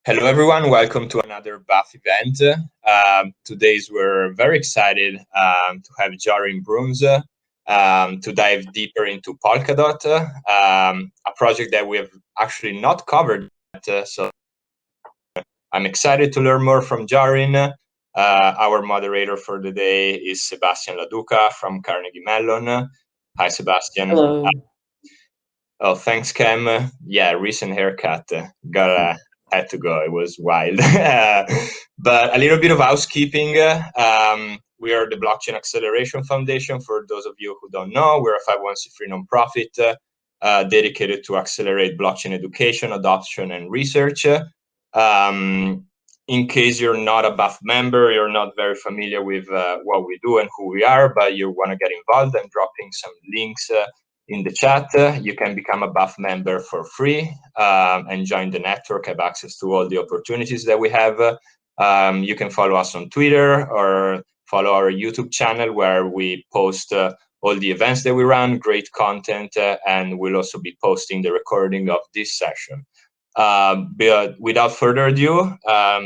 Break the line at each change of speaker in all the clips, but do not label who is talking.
Hello, everyone. Welcome to another BAF event. Today's we're very excited to have Jarin Brooms to dive deeper into Polkadot, a project that we have actually not covered yet. So I'm excited to learn more from Jarin. Our moderator for the day is Sebastian Laduca from Carnegie Mellon. Hi, Sebastian.
Hello.
Oh, thanks, Cam. Yeah, recent haircut. Had to go. It was wild. But a little bit of housekeeping. We are the Blockchain Acceleration Foundation. For those of you who don't know, we're a 501c3 nonprofit dedicated to accelerate blockchain education, adoption, and research. In case you're not a BAF member, you're not very familiar with what we do and who we are, but you want to get involved, I'm dropping some links in the chat. You can become a BAF member for free and join the network, have access to all the opportunities that we have. You can follow us on Twitter or follow our YouTube channel where we post all the events that we run, great content, and we'll also be posting the recording of this session. But without further ado,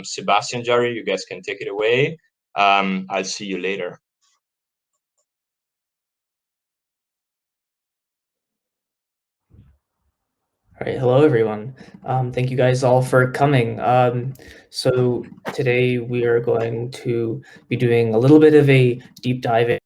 Sebastian, Jarin, you guys can take it away. I'll see you later.
All right, hello everyone. Thank you guys all for coming. So today we are going to be doing a little bit of a deep dive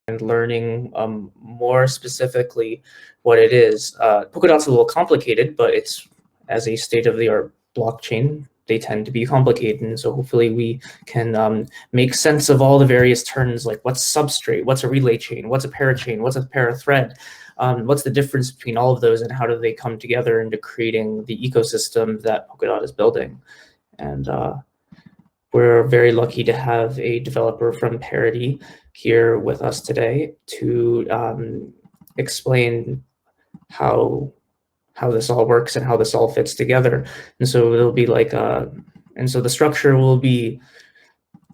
and learning more specifically what it is. Polkadot's a little complicated, but it's as a state-of-the-art blockchain, they tend to be complicated, and so hopefully we can make sense of all the various terms, like what's substrate, what's a relay chain, what's a parachain, what's a parathread, what's the difference between all of those, and how do they come together into creating the ecosystem that Polkadot is building. And we're very lucky to have a developer from Parity here with us today to explain how this all works and how this all fits together. And so it'll be like and so the structure will be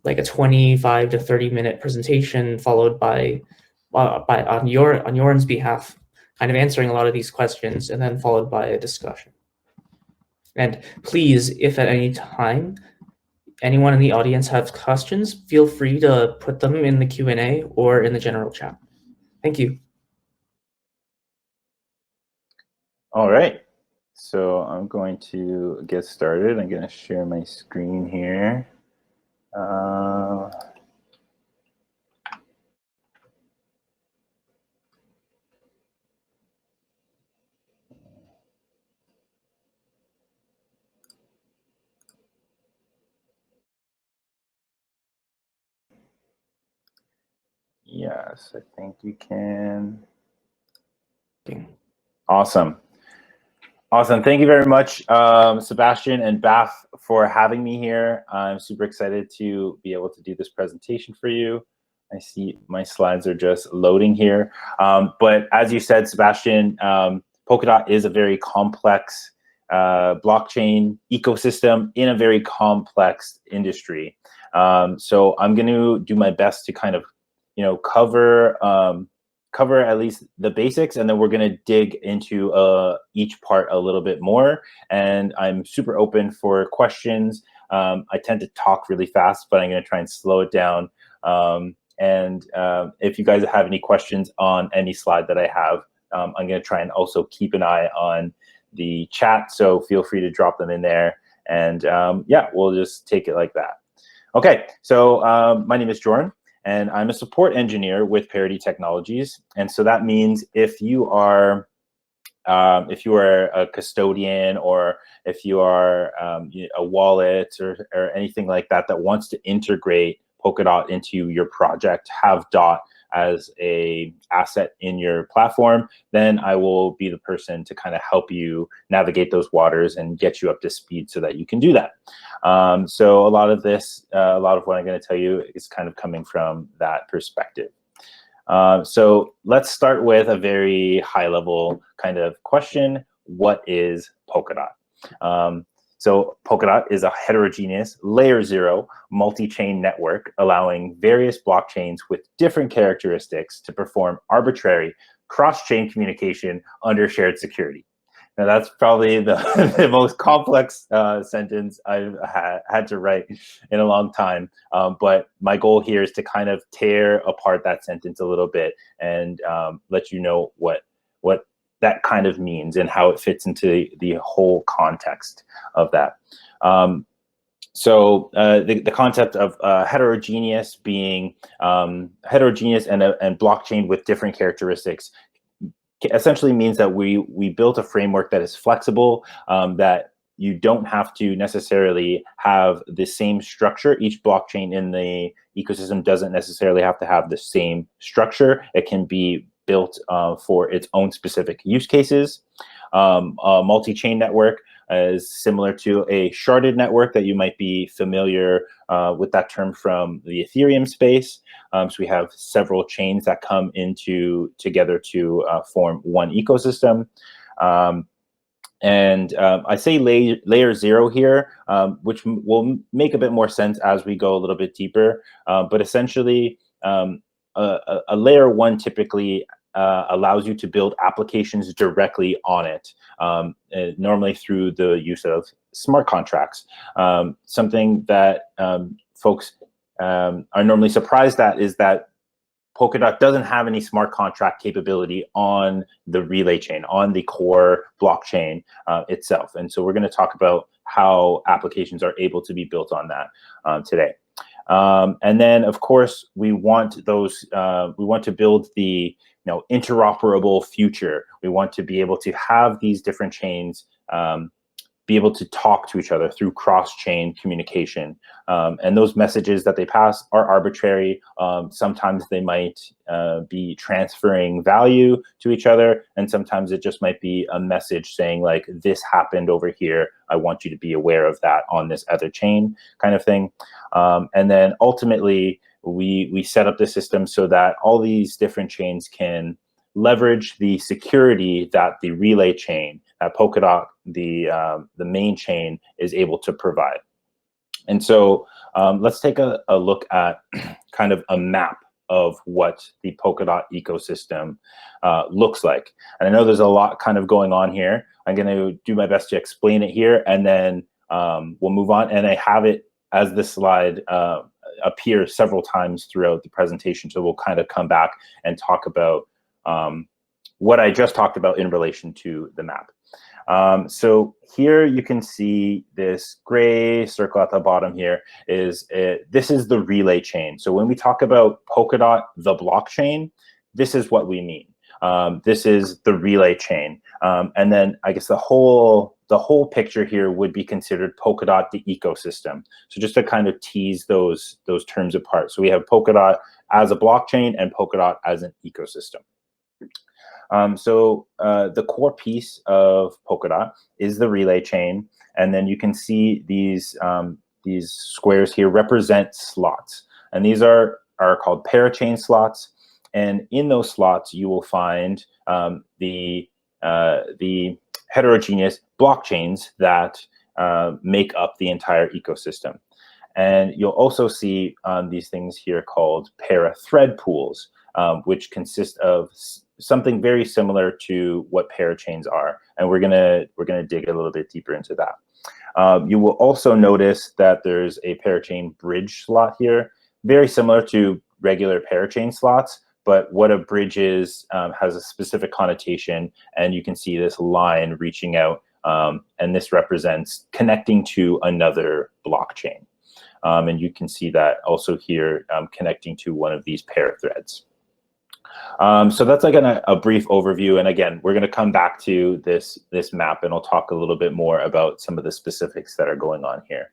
like a 25 to 30-minute presentation followed by on Joran's behalf, kind of answering a lot of these questions, and then followed by a discussion. And please, if at any time anyone in the audience has questions, feel free to put them in the Q&A or in the general chat. Thank you.
All right, so I'm going to get started. I'm going to share my screen here. Yes, I think you can. Awesome. Awesome. Thank you very much, Sebastian and BAF, for having me here. I'm super excited to be able to do this presentation for you. I see my slides are just loading here. But as you said, Sebastian, Polkadot is a very complex blockchain ecosystem in a very complex industry. So I'm going to do my best to kind of, cover at least the basics, and then we're going to dig into each part a little bit more. And I'm super open for questions. I tend to talk really fast, but I'm going to try and slow it down. And if you guys have any questions on any slide that I have, I'm going to try and also keep an eye on the chat. So feel free to drop them in there. And yeah, we'll just take it like that. Okay, so my name is Joran, and I'm a support engineer with Parity Technologies. And so that means if you are a custodian, or if you are a wallet or anything like that that wants to integrate Polkadot into your project, have Dot as a asset in your platform, then I will be the person to kind of help you navigate those waters and get you up to speed so that you can do that. So a lot of what I'm going to tell you is kind of coming from that perspective. So let's start with a very high level kind of question. What is Polkadot? So Polkadot is a heterogeneous layer 0 multi-chain network allowing various blockchains with different characteristics to perform arbitrary cross-chain communication under shared security. Now that's probably the, the most complex sentence I've had to write in a long time. But my goal here is to kind of tear apart that sentence a little bit and let you know what that kind of means and how it fits into the whole context of that. So the concept of heterogeneous being heterogeneous and blockchain with different characteristics essentially means that we built a framework that is flexible, that you don't have to necessarily have the same structure. Each blockchain in the ecosystem doesn't necessarily have to have the same structure. It can be built for its own specific use cases. A multi-chain network is similar to a sharded network that you might be familiar with that term from the Ethereum space. So we have several chains that come into together to form one ecosystem. I say layer 0 here, which will make a bit more sense as we go a little bit deeper. But essentially, a layer 1 typically allows you to build applications directly on it, normally through the use of smart contracts. Something that folks are normally surprised at is that Polkadot doesn't have any smart contract capability on the relay chain, on the core blockchain itself. And so we're going to talk about how applications are able to be built on that today. And then, of course, we want those. We want to build the interoperable future. We want to be able to have these different chains be able to talk to each other through cross-chain communication. And those messages that they pass are arbitrary. Sometimes they might be transferring value to each other, and sometimes it just might be a message saying, like, this happened over here. I want you to be aware of that on this other chain, kind of thing. And then ultimately, we set up the system so that all these different chains can leverage the security that the relay chain, Polkadot, the main chain, is able to provide. And so let's take a look at kind of a map of what the Polkadot ecosystem looks like. And I know there's a lot kind of going on here. I'm going to do my best to explain it here, and then we'll move on. And I have it as this slide appear several times throughout the presentation. So we'll kind of come back and talk about what I just talked about in relation to the map. So here you can see this gray circle at the bottom here is this is the relay chain. So when we talk about Polkadot, the blockchain, this is what we mean. This is the relay chain. And then I guess the whole picture here would be considered Polkadot, the ecosystem. So just to kind of tease those terms apart. So we have Polkadot as a blockchain and Polkadot as an ecosystem. So the core piece of Polkadot is the relay chain, and then you can see these squares here represent slots, and these are called parachain slots. And in those slots, you will find the heterogeneous blockchains that make up the entire ecosystem. And you'll also see these things here called Parathread pools, which consist of something very similar to what parachains are, and we're gonna dig a little bit deeper into that. You will also notice that there's a parachain bridge slot here, very similar to regular parachain slots, but what a bridge is has a specific connotation, and you can see this line reaching out, and this represents connecting to another blockchain. And you can see that also here connecting to one of these parathreads. So that's like a brief overview. And again, we're going to come back to this map, and I'll talk a little bit more about some of the specifics that are going on here.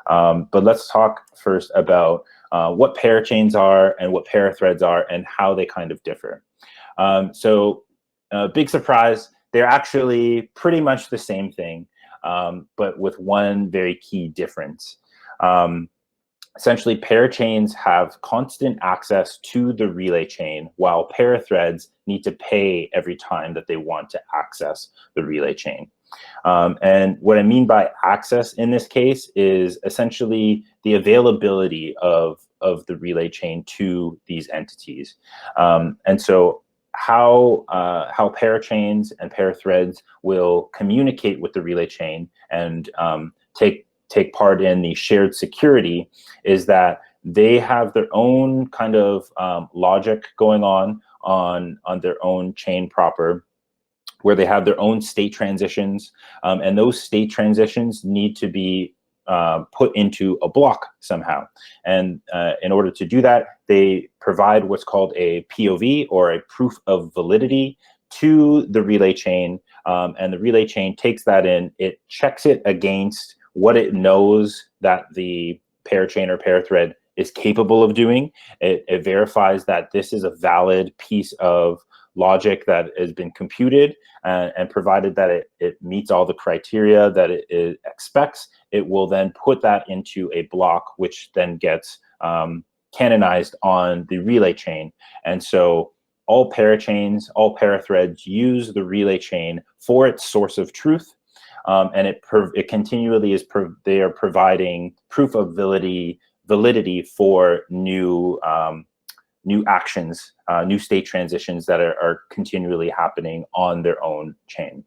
But let's talk first about what parachains are and what parathreads are and how they kind of differ. So big surprise, they're actually pretty much the same thing, but with one very key difference. Essentially, parachains have constant access to the relay chain, while parathreads need to pay every time that they want to access the relay chain. And what I mean by access in this case is essentially the availability of the relay chain to these entities. And so how parachains and parathreads will communicate with the relay chain and take part in the shared security is that they have their own kind of logic going on their own chain proper, where they have their own state transitions, and those state transitions need to be put into a block somehow. And in order to do that, they provide what's called a POV, or a proof of validity, to the relay chain. And the relay chain takes that in, it checks it against what it knows that the parachain or parathread is capable of doing. It verifies that this is a valid piece of logic that has been computed, and provided that it meets all the criteria that it expects, it will then put that into a block, which then gets canonized on the relay chain. And so all parachains, all parathreads use the relay chain for its source of truth, and it continually is they are providing proof of validity for new actions, new state transitions that are continually happening on their own chain.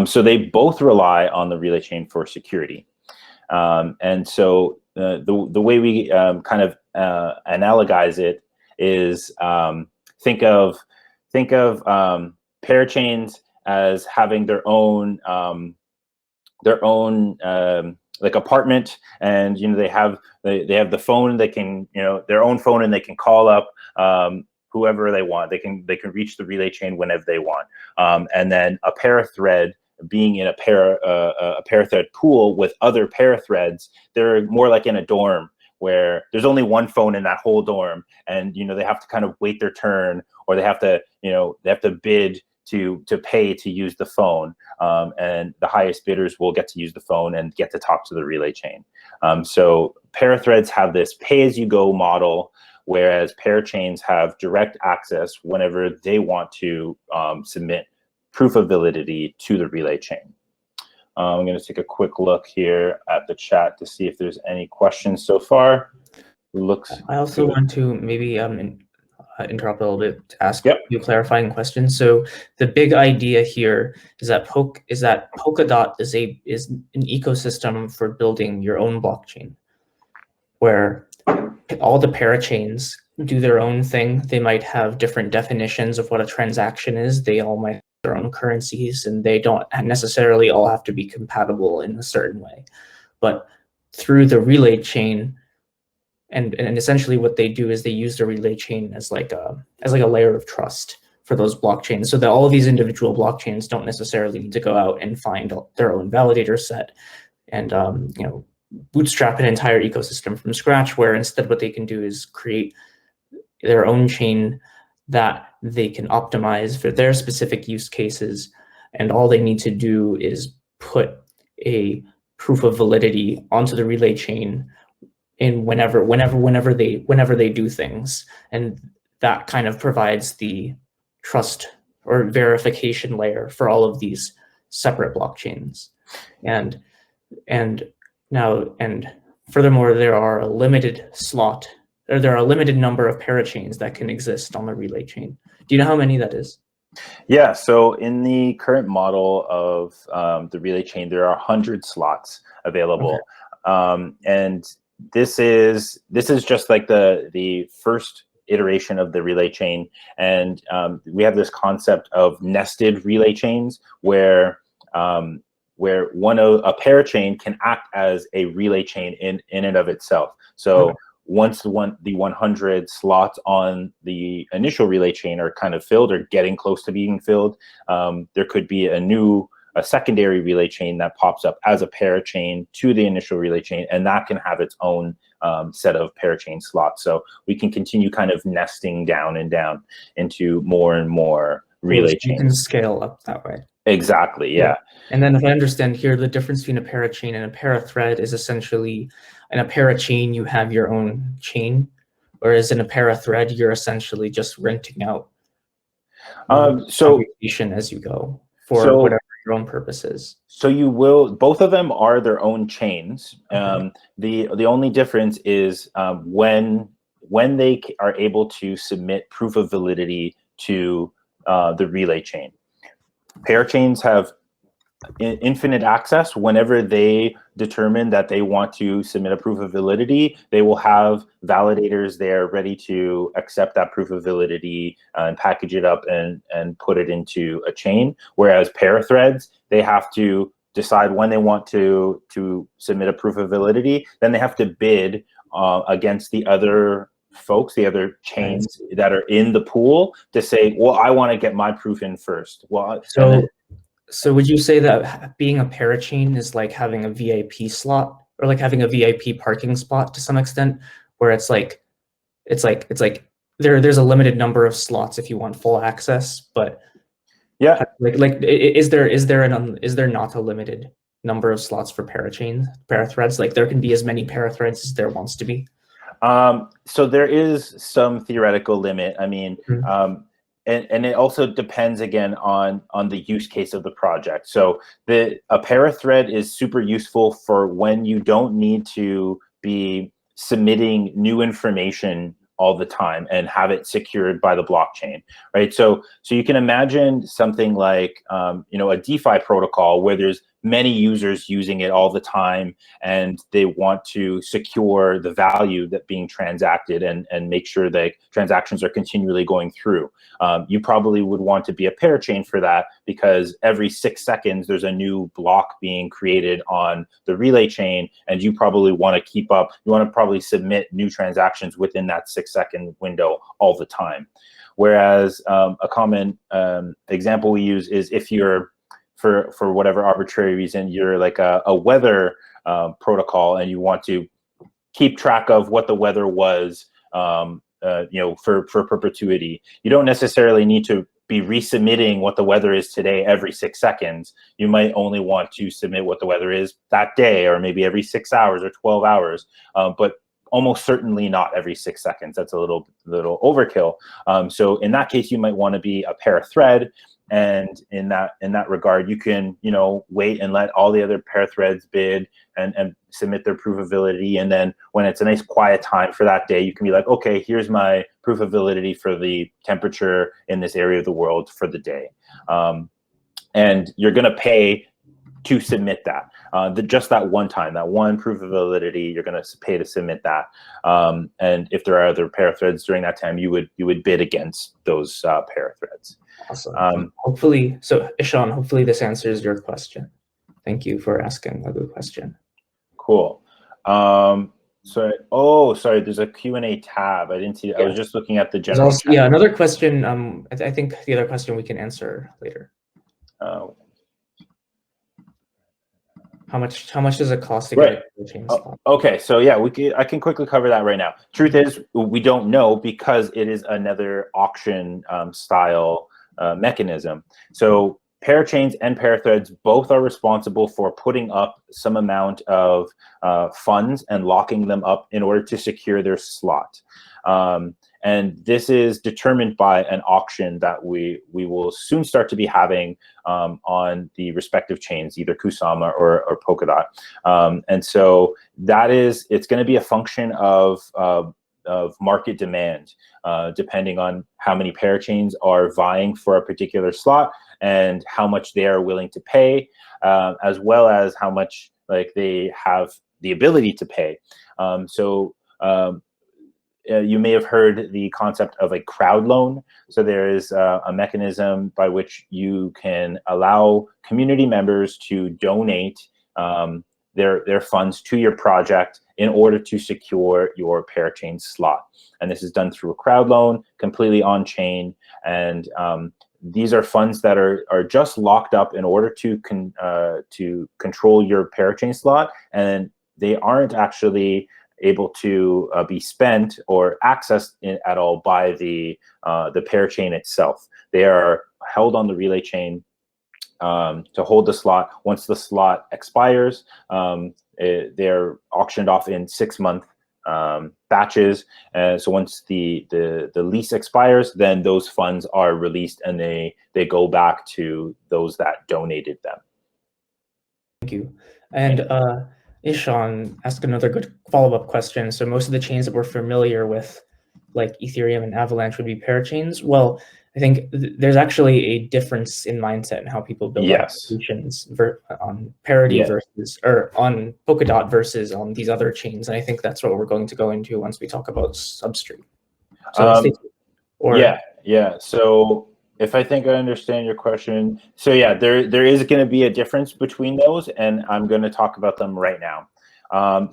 So they both rely on the relay chain for security. And so the way we kind of analogize it is think of parachains as having their own like apartment, and they have the phone. They can their own phone, and they can call up whoever they want. They can reach the relay chain whenever they want. And then a parathread, being in a parathread pool with other parathreads, they're more like in a dorm where there's only one phone in that whole dorm, and they have to kind of wait their turn, or they have to bid to pay to use the phone, and the highest bidders will get to use the phone and get to talk to the relay chain. So parathreads have this pay-as-you-go model, whereas parachains have direct access whenever they want to submit proof of validity to the relay chain. I'm going to take a quick look here at the chat to see if there's any questions so far.
I also want to maybe interrupt a little bit to ask
Yep.
you a clarifying question. So the big idea here is that Polka Dot is an ecosystem for building your own blockchain, where all the parachains do their own thing. They might have different definitions of what a transaction is. They all might have their own currencies, and they don't necessarily all have to be compatible in a certain way. But through the relay chain, and essentially what they do is they use the relay chain as like a layer of trust for those blockchains, so that all of these individual blockchains don't necessarily need to go out and find their own validator set and bootstrap an entire ecosystem from scratch, where instead what they can do is create their own chain that they can optimize for their specific use cases, and all they need to do is put a proof of validity onto the relay chain in whenever they do things, and that kind of provides the trust or verification layer for all of these separate blockchains. And furthermore, there are a limited number of parachains that can exist on the relay chain. Do you know how many that is?
Yeah, so in the current model of the relay chain, there are 100 slots available. Okay. And this is just like the first iteration of the relay chain, and we have this concept of nested relay chains, where a parachain can act as a relay chain in and of itself. So okay. Once the 100 slots on the initial relay chain are kind of filled or getting close to being filled, there could be a secondary relay chain that pops up as a parachain to the initial relay chain, and that can have its own set of parachain slots. So we can continue kind of nesting down and down into more and more relay chains.
You can scale up that way.
Exactly, yeah.
And then if I understand here, the difference between a parachain and a parathread is essentially, in a parachain, you have your own chain, whereas in a parathread, you're essentially just renting out computation as you go for whatever your own purposes.
So both of them are their own chains. Okay. The only difference is when they are able to submit proof of validity to the relay chain. Parachains have infinite access. Whenever they determine that they want to submit a proof of validity, they will have validators there ready to accept that proof of validity and package it up and put it into a chain. Whereas Parathreads, they have to decide when they want to submit a proof of validity. Then they have to bid against the other folks, the other chains that are in the pool to say, well, I want to get my proof in first. Well,
so would you say that being a parachain is like having a VIP slot, or like having a VIP parking spot to some extent, where it's like there's a limited number of slots if you want full access, but
yeah,
is there not a limited number of slots for parathreads? Like there can be as many parathreads as there wants to be.
So there is some theoretical limit. I mean, and it also depends again on the use case of the project. So a parathread is super useful for when you don't need to be submitting new information all the time and have it secured by the blockchain, right? So you can imagine something like a DeFi protocol where there's many users using it all the time, and they want to secure the value that being transacted and make sure that transactions are continually going through. You probably would want to be a parachain for that, because every 6 seconds there's a new block being created on the relay chain, and you probably want to keep up. You want to probably submit new transactions within that 6-second window all the time. Whereas a common example we use is if you're for whatever arbitrary reason, you're like a weather protocol, and you want to keep track of what the weather was, for perpetuity. You don't necessarily need to be resubmitting what the weather is today every 6 seconds. You might only want to submit what the weather is that day, or maybe every 6 hours or 12 hours, but almost certainly not every 6 seconds. That's a little overkill. So in that case, you might want to be a parathread. And in that regard, you can wait and let all the other parathreads bid and submit their proof of validity. And then when it's a nice quiet time for that day, you can be like, okay, here's my proof of validity for the temperature in this area of the world for the day. And you're going to pay to submit that. Just that one time, that one proof of validity, you're going to pay to submit that. And if there are other parathreads during that time, you would bid against those parathreads.
Awesome. Hopefully, so Ishan, hopefully this answers your question. Thank you for asking a good question.
Cool. Sorry, there's a Q&A tab. I didn't see it. Yeah. I was just looking at the general chat.
Yeah, another question. I think the other question we can answer later. How much does it cost to get a chain slot?
Okay, so yeah, I can quickly cover that right now. Truth is, we don't know, because it is another auction style mechanism. So Parachains and Parathreads both are responsible for putting up some amount of funds and locking them up in order to secure their slot. And this is determined by an auction that we will soon start to be having on the respective chains, either Kusama or Polkadot. And so it's going to be a function of market demand, depending on how many parachains are vying for a particular slot and how much they are willing to pay, as well as how much they have the ability to pay. You may have heard the concept of a crowd loan. So there is a mechanism by which you can allow community members to donate their funds to your project in order to secure your parachain slot. And this is done through a crowd loan, completely on-chain. And these are funds that are just locked up in order to control your parachain slot, and they aren't actually able to be spent or accessed at all by the parachain itself. They are held on the relay chain to hold the slot. Once the slot expires, they're auctioned off in 6-month batches. So once the lease expires, then those funds are released and they go back to those that donated them.
Thank you. And Ishan asked another good follow-up question. So most of the chains that we're familiar with, like Ethereum and Avalanche, would be parachains. Well, I think there's actually a difference in mindset in how people build
Yes.
applications on Parity
Yeah.
versus, or on Polkadot versus on these other chains. And I think that's what we're going to go into once we talk about Substrate. So stay tuned. Or,
yeah. So if I think I understand your question, so yeah, there is going to be a difference between those, and I'm going to talk about them right now.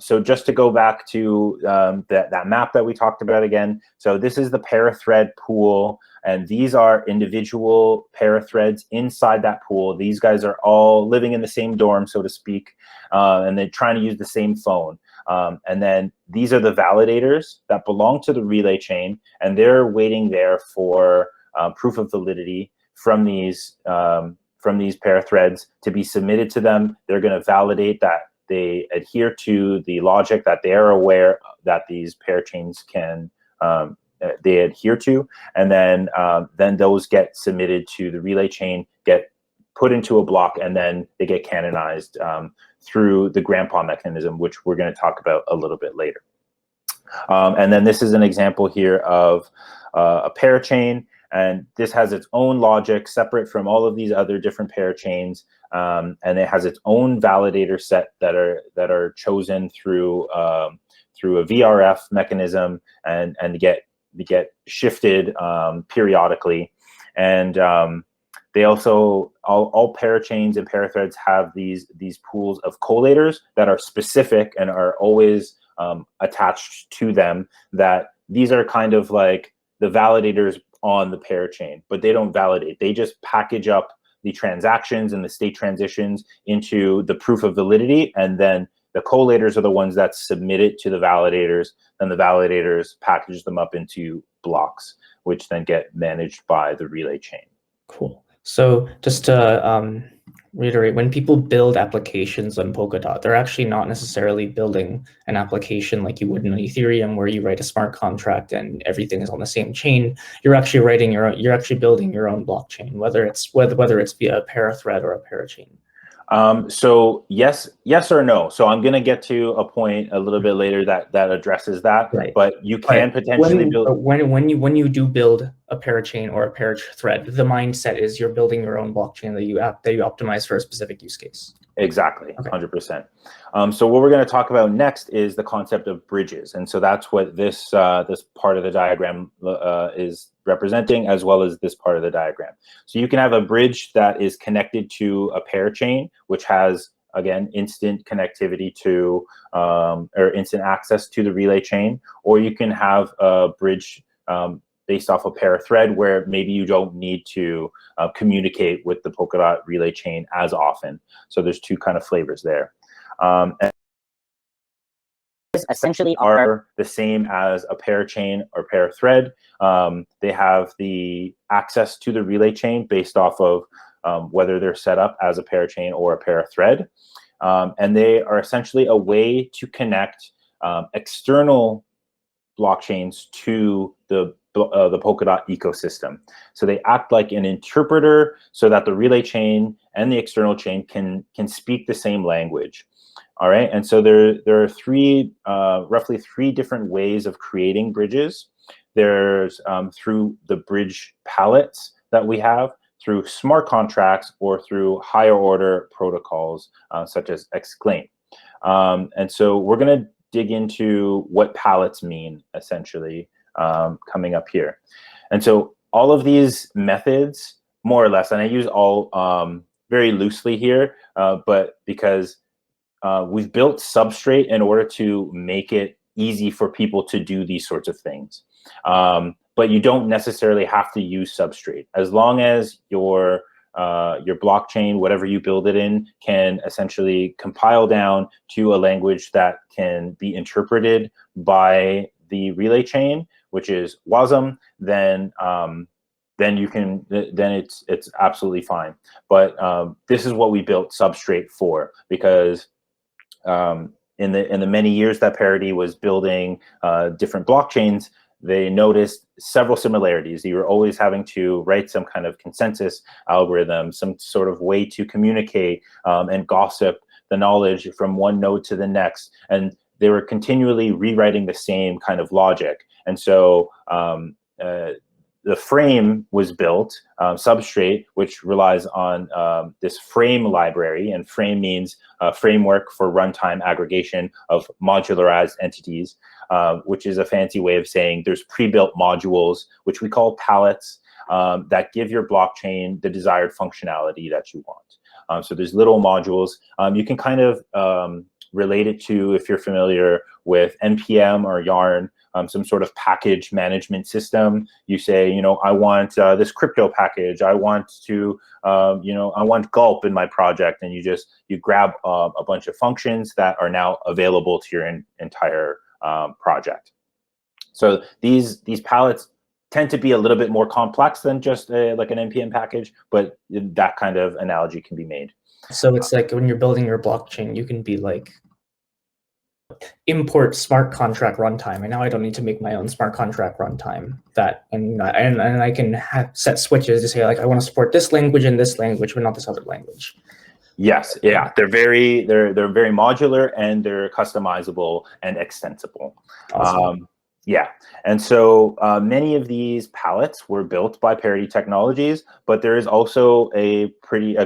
So just to go back to that map that we talked about again, so this is the Parathread Pool, and these are individual Parathreads inside that pool. These guys are all living in the same dorm, so to speak, and they're trying to use the same phone. And then these are the validators that belong to the relay chain, and they're waiting there for proof of validity from these Parathreads to be submitted to them. They're going to validate that they adhere to the logic that they are aware that these parachains can they adhere to, and then those get submitted to the relay chain, get put into a block, and then they get canonized through the grandpa mechanism, which we're going to talk about a little bit later. And then this is an example here of a parachain, and this has its own logic separate from all of these other different parachains, and it has its own validator set that are chosen through a VRF mechanism and get shifted periodically. And they also, all parachains and parathreads have these pools of collators that are specific and are always attached to them. That these are kind of like the validators on the parachain, but they don't validate. They just package up the transactions and the state transitions into the proof of validity, and then the collators are the ones that submit it to the validators, and the validators package them up into blocks, which then get managed by the relay chain.
cool. So just to reiterate, when people build applications on Polkadot, they're actually not necessarily building an application like you would in Ethereum, where you write a smart contract and everything is on the same chain. You're actually writing your own, you're actually building your own blockchain, whether it's via a Parathread or a Parachain.
So yes or no. So I'm going to get to a point a little bit later that addresses that.
Right.
But you can potentially build.
When you do build a parachain or a parathread, the mindset is you're building your own blockchain that you optimize for a specific use case.
Exactly,
okay.
100%. So what we're going to talk about next is the concept of bridges, and so that's what this part of the diagram is representing, as well as this part of the diagram. So you can have a bridge that is connected to a parachain, which has, again, instant connectivity to or instant access to the relay chain, or you can have a bridge based off a Parathread where maybe you don't need to communicate with the Polkadot relay chain as often. So there's two kind of flavors there. And essentially are the same as a parachain or Parathread. They have the access to the relay chain based off of whether they're set up as a parachain or a Parathread. And they are essentially a way to connect external blockchains to the Polkadot ecosystem. So they act like an interpreter so that the relay chain and the external chain can speak the same language. All right, and so there are roughly three different ways of creating bridges. There's through the bridge palettes that we have, through smart contracts, or through higher order protocols such as Exclaim. And so we're going to dig into what palettes mean, essentially, coming up here. And so all of these methods, more or less, and I use all very loosely here, but because we've built Substrate in order to make it easy for people to do these sorts of things. But you don't necessarily have to use Substrate. As long as your blockchain, whatever you build it in, can essentially compile down to a language that can be interpreted by the relay chain, which is WASM, then it's absolutely fine. But this is what we built Substrate for, because in the many years that Parity was building different blockchains, they noticed several similarities. You were always having to write some kind of consensus algorithm, some sort of way to communicate and gossip the knowledge from one node to the next. And they were continually rewriting the same kind of logic. And so the frame was built, Substrate, which relies on this frame library, and frame means framework for runtime aggregation of modularized entities, which is a fancy way of saying there's pre-built modules, which we call pallets, that give your blockchain the desired functionality that you want. So there's little modules. You can kind of relate it to, if you're familiar with NPM or Yarn, some sort of package management system. You say, you know, I want this crypto package. I want to, you know, I want Gulp in my project, and you grab a bunch of functions that are now available to your entire project. So these palettes tend to be a little bit more complex than just like an NPM package, but that kind of analogy can be made.
So it's like when you're building your blockchain, you can be like, import smart contract runtime, and now I don't need to make my own smart contract runtime. And I can set switches to say, like, I want to support this language and this language, but not this other language.
Yes, yeah, they're very modular, and they're customizable and extensible.
Awesome.
Yeah, and so many of these palettes were built by Parity Technologies, but there is also a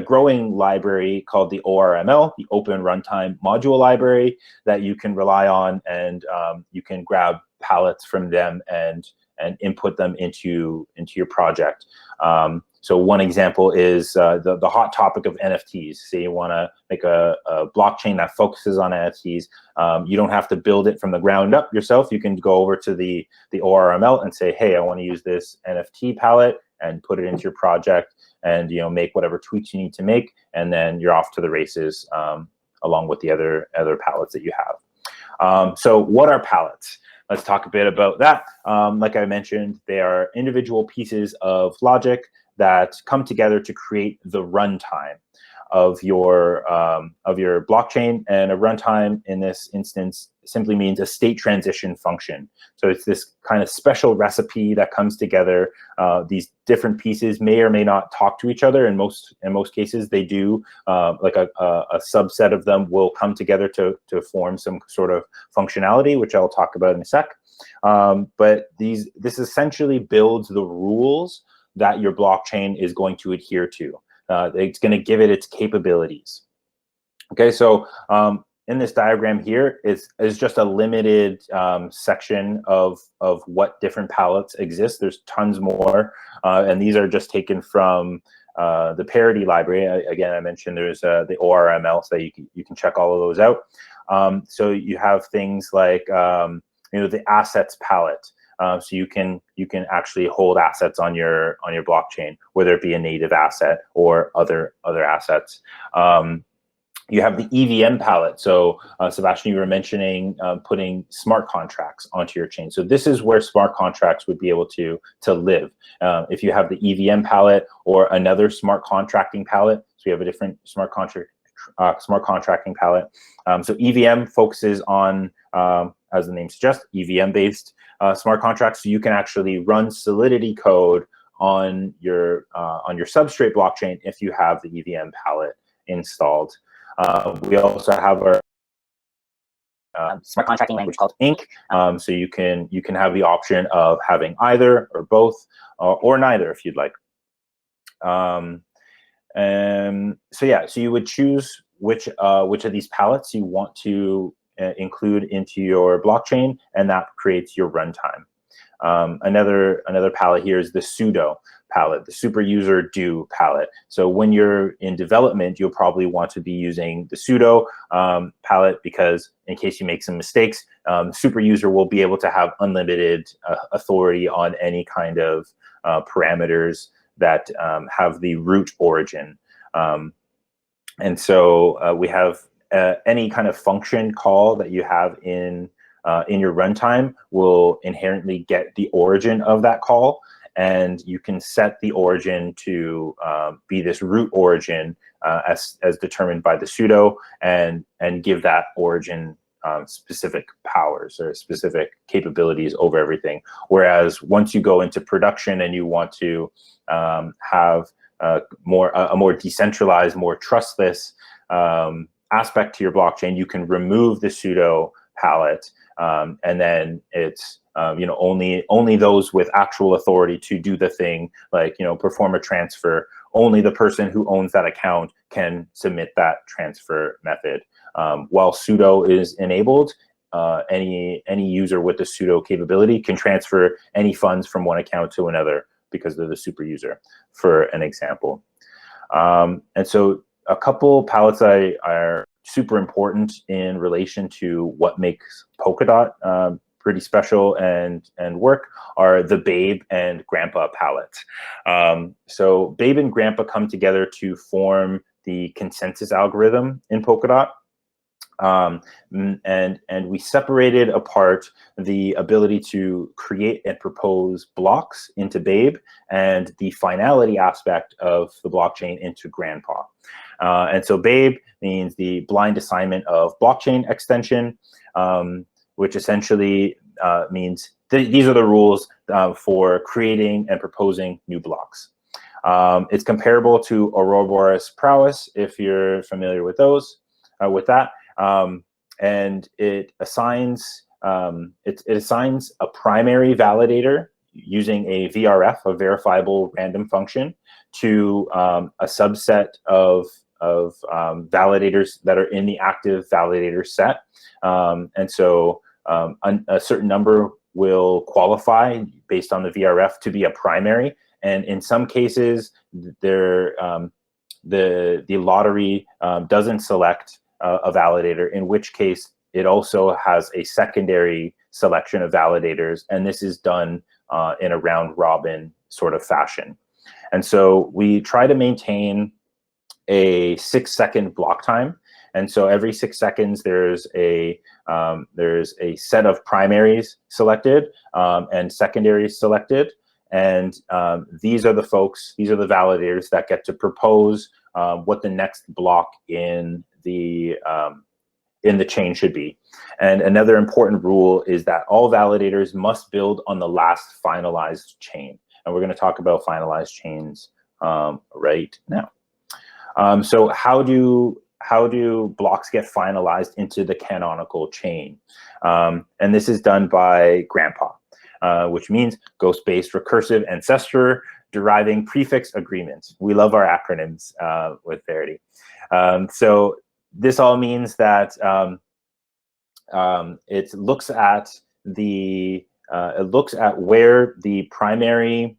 growing library called the ORML, the Open Runtime Module Library, that you can rely on, and you can grab palettes from them and input them into your project. So one example is the hot topic of NFTs. Say you want to make a blockchain that focuses on NFTs. You don't have to build it from the ground up yourself. You can go over to the ORML and say, hey, I want to use this NFT palette, and put it into your project, and make whatever tweaks you need to make, and then you're off to the races along with the other palettes that you have. So what are palettes? Let's talk a bit about that. Like I mentioned, they are individual pieces of logic that come together to create the runtime of your blockchain. And a runtime in this instance simply means a state transition function. So it's this kind of special recipe that comes together. These different pieces may or may not talk to each other. In most cases, they do. Like a subset of them will come together to form some sort of functionality, which I'll talk about in a sec. But this essentially builds the rules that your blockchain is going to adhere to. It's going to give it its capabilities. Okay, so in this diagram here is just a limited section of what different palettes exist. There's tons more, and these are just taken from the Parity library. Again, I mentioned there's the ORML, so you can check all of those out. So you have things like the assets palette. So you can actually hold assets on your blockchain, whether it be a native asset or other assets. You have the EVM palette. So Sebastian, you were mentioning putting smart contracts onto your chain. So this is where smart contracts would be able to live. If you have the EVM palette or another smart contracting palette, so we have a different smart contracting palette. So EVM focuses on, as the name suggests, EVM-based smart contracts. So you can actually run Solidity code on your Substrate blockchain if you have the EVM palette installed. We also have our smart contracting language called Ink. So you can have the option of having either or both or neither if you'd like. So yeah, so you would choose which of these palettes you want to include into your blockchain, and that creates your runtime. Another palette here is the Pseudo Palette, the super user do palette. So when you're in development, you'll probably want to be using the Pseudo palette, because in case you make some mistakes, super user will be able to have unlimited authority on any kind of parameters that have the root origin. And so we have any kind of function call that you have in your runtime will inherently get the origin of that call, and you can set the origin to be this root origin as determined by the pseudo, and give that origin specific powers or specific capabilities over everything. Whereas once you go into production and you want to have a more decentralized, more trustless aspect to your blockchain, you can remove the pseudo palette and then it's only those with actual authority to do the thing, like perform a transfer. Only the person who owns that account can submit that transfer method. While pseudo is enabled, any user with the pseudo capability can transfer any funds from one account to another because they're the super user, for an example. And so a couple palettes are super important in relation to what makes Polkadot pretty special and work are the Babe and Grandpa palettes. So Babe and Grandpa come together to form the consensus algorithm in Polkadot. And we separated apart the ability to create and propose blocks into Babe and the finality aspect of the blockchain into Grandpa. And so Babe means the blind assignment of blockchain extension, which essentially means these are the rules for creating and proposing new blocks. It's comparable to Ouroboros Prowess, if you're familiar with those, with that. And it assigns a primary validator using a VRF, a verifiable random function, to a subset of validators that are in the active validator set. And so a certain number will qualify based on the VRF to be a primary. And in some cases, the lottery doesn't select a validator, in which case it also has a secondary selection of validators. And this is done in a round robin sort of fashion. And so we try to maintain a 6-second block time. And so every 6 seconds, there's a set of primaries selected and secondaries selected. And these are the validators that get to propose what the next block in the chain should be. And another important rule is that all validators must build on the last finalized chain. And we're going to talk about finalized chains right now. So how do blocks get finalized into the canonical chain? And this is done by Grandpa, which means ghost-based recursive ancestor deriving prefix agreements. We love our acronyms with Verity. So this all means that it looks at where the primary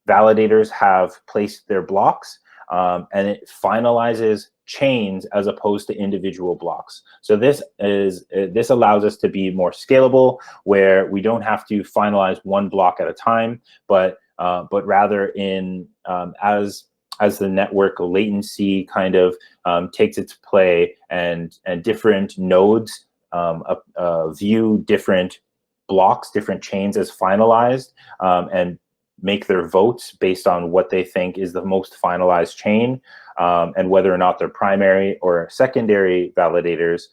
validators have placed their blocks, and it finalizes chains as opposed to individual blocks. So this allows us to be more scalable, where we don't have to finalize one block at a time, but rather in as the network latency kind of takes its play, and different nodes view different blocks, different chains as finalized, and make their votes based on what they think is the most finalized chain, and whether or not they're primary or secondary validators.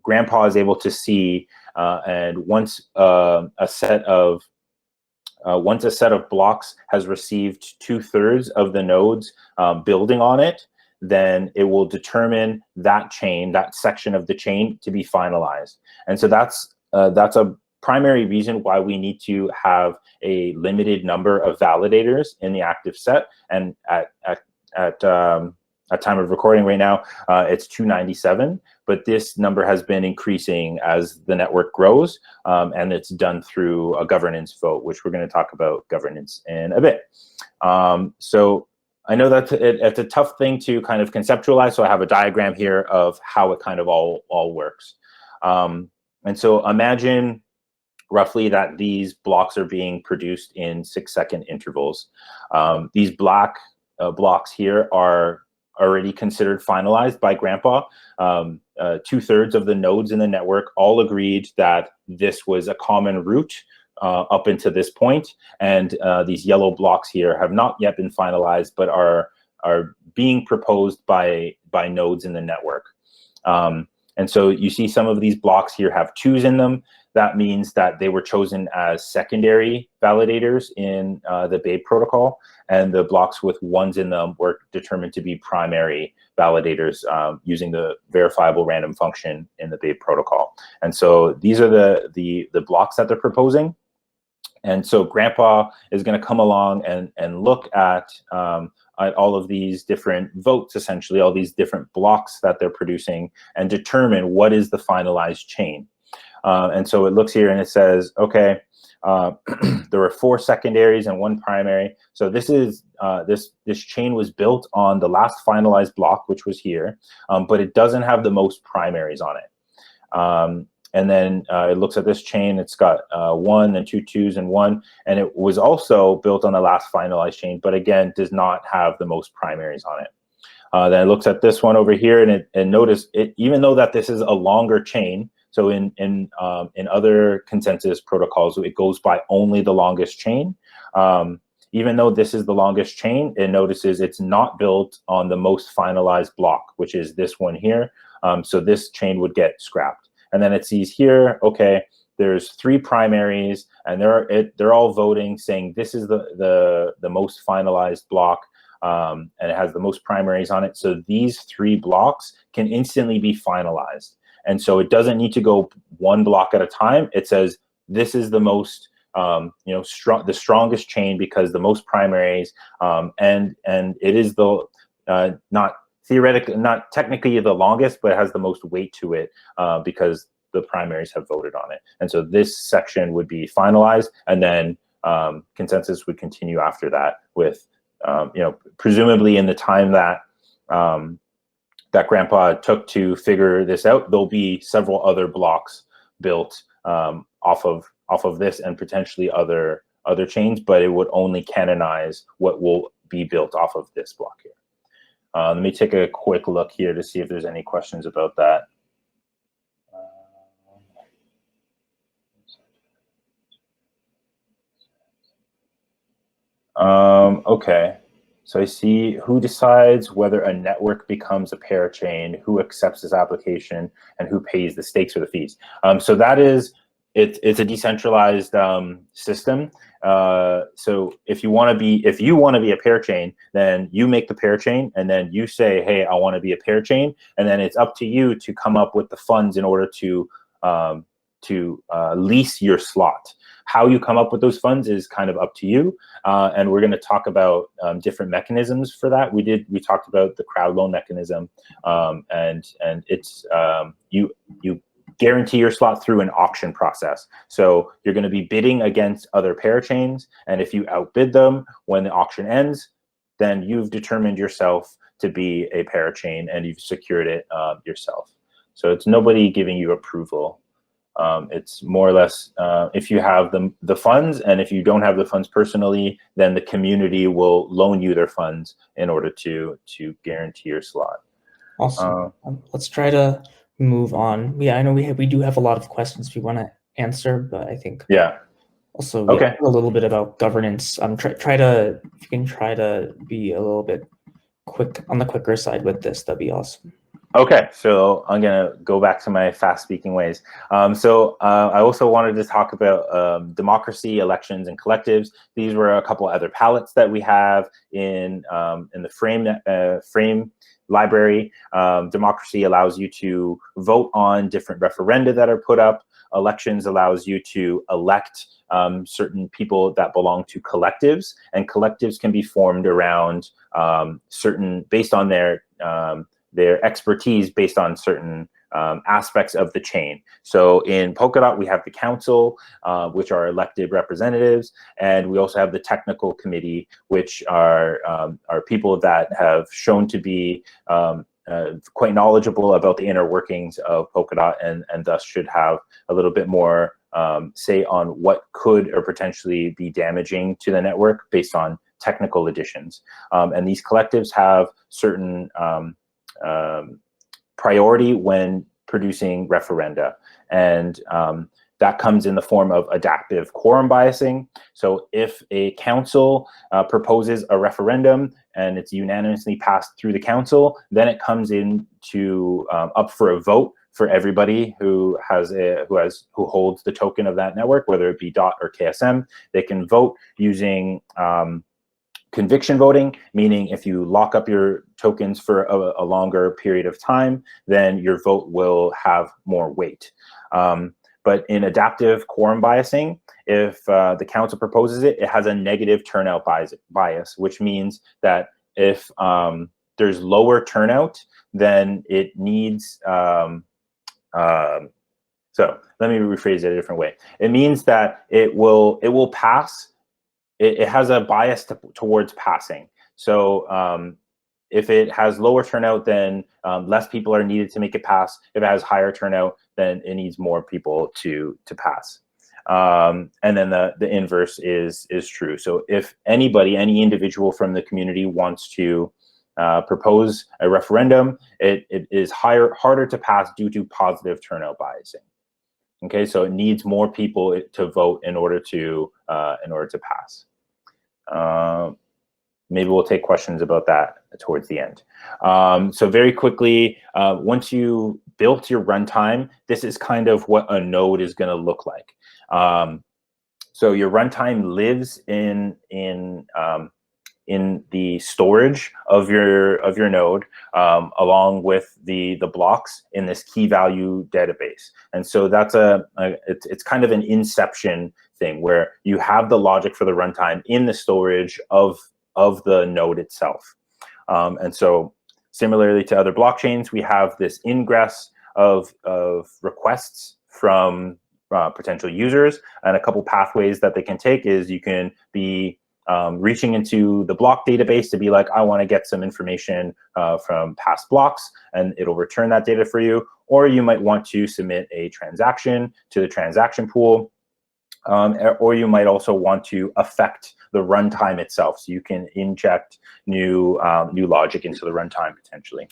Grandpa is able to see, and once a set of blocks has received 2/3 of the nodes building on it, then it will determine that chain, that section of the chain, to be finalized. And so that's a primary reason why we need to have a limited number of validators in the active set. And at time of recording right now, it's 297, but this number has been increasing as the network grows, and it's done through a governance vote, which we're going to talk about governance in a bit. So I know that it's a tough thing to kind of conceptualize, so I have a diagram here of how it kind of all works. And so imagine roughly that these blocks are being produced in 6-second intervals. These black blocks here are already considered finalized by Grandpa. 2/3 of the nodes in the network all agreed that this was a common route up into this point, and these yellow blocks here have not yet been finalized, but are being proposed by nodes in the network. And so you see some of these blocks here have 2s in them. That means that they were chosen as secondary validators in the Babe protocol, and the blocks with 1s in them were determined to be primary validators using the verifiable random function in the Babe protocol. And so these are the blocks that they're proposing. And so Grandpa is going to come along and look at all of these different votes, essentially, all these different blocks that they're producing, and determine what is the finalized chain. And so it looks here and it says, okay, there were 4 secondaries and 1 primary. So this is this chain was built on the last finalized block, which was here, but it doesn't have the most primaries on it. And then it looks at this chain. It's got 1 and 2 2s and 1, and it was also built on the last finalized chain, but again does not have the most primaries on it. Then it looks at this one over here, and notice it, even though that this is a longer chain. So in other consensus protocols, it goes by only the longest chain. Even though this is the longest chain, it notices it's not built on the most finalized block, which is this one here. So this chain would get scrapped. And then it sees here, okay, there's 3 primaries, and they're all voting, saying this is the most finalized block, and it has the most primaries on it. So these 3 blocks can instantly be finalized. And so it doesn't need to go 1 block at a time. It says this is the most, the strongest chain because the most primaries, and it is the not technically the longest, but it has the most weight to it because the primaries have voted on it. And so this section would be finalized, and then consensus would continue after that with, presumably in the time that that Grandpa took to figure this out, there'll be several other blocks built off of this and potentially other chains, but it would only canonize what will be built off of this block here. Let me take a quick look here to see if there's any questions about that. Okay. So I see who decides whether a network becomes a parachain, who accepts this application, and who pays the stakes or the fees. So that is, it's a decentralized system. So if you want to be a parachain, then you make the parachain, and then you say, hey, I want to be a parachain, and then it's up to you to come up with the funds in order to lease your slot. How you come up with those funds is kind of up to you, and we're going to talk about different mechanisms for that. We talked about the crowd loan mechanism, and it's you guarantee your slot through an auction process. So you're going to be bidding against other parachains, and if you outbid them when the auction ends, then you've determined yourself to be a parachain and you've secured it yourself. So it's nobody giving you approval. It's more or less if you have the funds, and if you don't have the funds personally, then the community will loan you their funds in order to guarantee your slot.
Awesome. Let's try to move on. Yeah, I know we do have a lot of questions we want to answer, but I think also
okay,
a little bit about governance. If you can try to be a little bit on the quicker side with this, that'd be awesome.
Okay, so I'm going to go back to my fast-speaking ways. I also wanted to talk about democracy, elections, and collectives. These were a couple other palettes that we have in the frame library. Democracy allows you to vote on different referenda that are put up. Elections allows you to elect certain people that belong to collectives, and collectives can be formed around based on their expertise based on certain aspects of the chain. So in Polkadot, we have the council, which are elected representatives, and we also have the technical committee, which are people that have shown to be quite knowledgeable about the inner workings of Polkadot, and thus should have a little bit more say on what could or potentially be damaging to the network based on technical additions. And these collectives have certain priority when producing referenda, and that comes in the form of adaptive quorum biasing. So if a council proposes a referendum and it's unanimously passed through the council, then it comes in to up for a vote for everybody who holds the token of that network, whether it be DOT or KSM. They can vote using conviction voting, meaning if you lock up your tokens for a longer period of time, then your vote will have more weight. But in adaptive quorum biasing, if the council proposes it, it has a negative turnout bias, which means that if there's lower turnout, then it needs, so let me rephrase it a different way. It means that it will pass. It has a bias towards passing. So if it has lower turnout, then less people are needed to make it pass. If it has higher turnout, then it needs more people to pass. And then the inverse is true. So if any individual from the community wants to propose a referendum, it is harder to pass due to positive turnout biasing. Okay, so it needs more people to vote in order to pass. Maybe we'll take questions about that towards the end. So very quickly, once you built your runtime, this is kind of what a node is going to look like. So your runtime lives in the storage of your node, along with the blocks in this key value database. And so that's it's kind of an inception thing where you have the logic for the runtime in the storage of the node itself. And so similarly to other blockchains, we have this ingress of requests from potential users, and a couple pathways that they can take is you can be reaching into the block database to be like, I want to get some information from past blocks, and it'll return that data for you. Or you might want to submit a transaction to the transaction pool, or you might also want to affect the runtime itself, so you can inject new logic into the runtime potentially.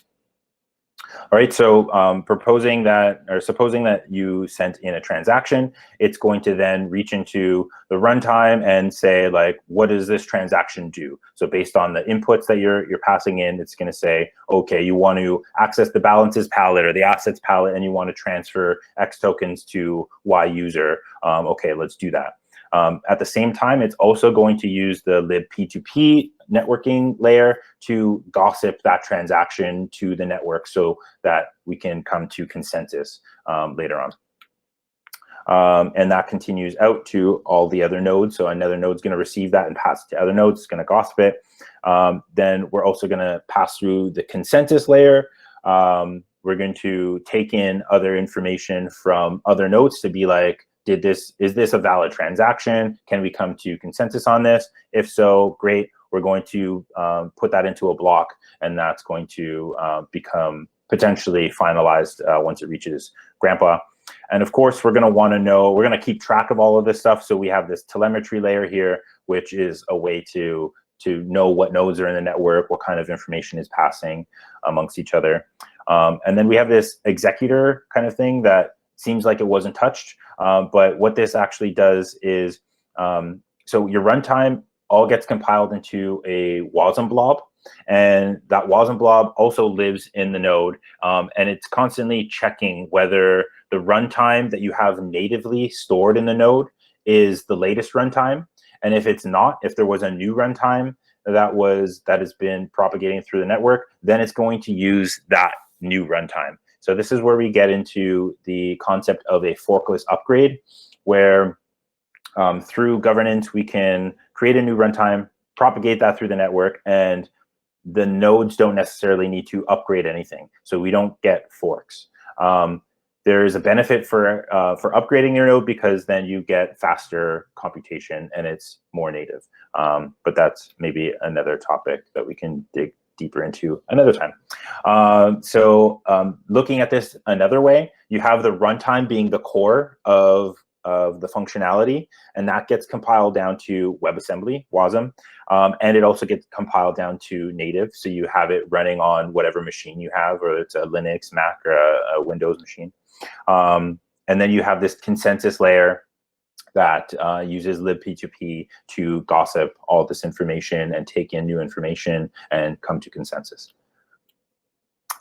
All right, so supposing that you sent in a transaction, it's going to then reach into the runtime and say, like, what does this transaction do? So based on the inputs that you're passing in, it's going to say, okay, you want to access the balances palette or the assets palette, and you want to transfer X tokens to Y user. Okay, let's do that. At the same time, it's also going to use the libp2p networking layer to gossip that transaction to the network so that we can come to consensus later on. And that continues out to all the other nodes. So another node's going to receive that and pass it to other nodes. It's going to gossip it. Then we're also going to pass through the consensus layer. We're going to take in other information from other nodes to be like, is this a valid transaction? Can we come to consensus on this? If so, great. We're going to put that into a block, and that's going to become potentially finalized once it reaches Grandpa. And of course, we're going to want to know, we're going to keep track of all of this stuff. So we have this telemetry layer here, which is a way to know what nodes are in the network, what kind of information is passing amongst each other. And then we have this executor kind of thing that seems like it wasn't touched. But what this actually does is, so your runtime all gets compiled into a WASM blob, and that WASM blob also lives in the node, and it's constantly checking whether the runtime that you have natively stored in the node is the latest runtime. And if it's not, if there was a new runtime that has been propagating through the network, then it's going to use that new runtime. So this is where we get into the concept of a forkless upgrade, where through governance, we can create a new runtime, propagate that through the network, and the nodes don't necessarily need to upgrade anything. So we don't get forks. There is a benefit for upgrading your node, because then you get faster computation and it's more native. But that's maybe another topic that we can dig deeper into another time. Looking at this another way, you have the runtime being the core of the functionality, and that gets compiled down to WebAssembly, WASM, and it also gets compiled down to native, so you have it running on whatever machine you have, whether it's a Linux, Mac, or a Windows machine. And then you have this consensus layer that uses libp2p to gossip all this information and take in new information and come to consensus.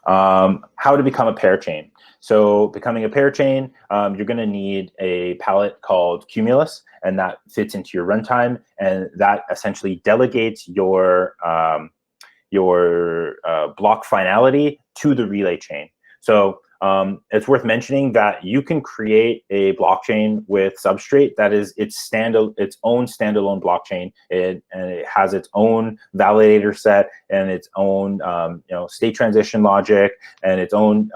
How to become a parachain. So becoming a parachain, you're going to need a palette called Cumulus, and that fits into your runtime, and that essentially delegates your block finality to the relay chain. So it's worth mentioning that you can create a blockchain with Substrate that is its own standalone blockchain, and it has its own validator set and its own state transition logic and its own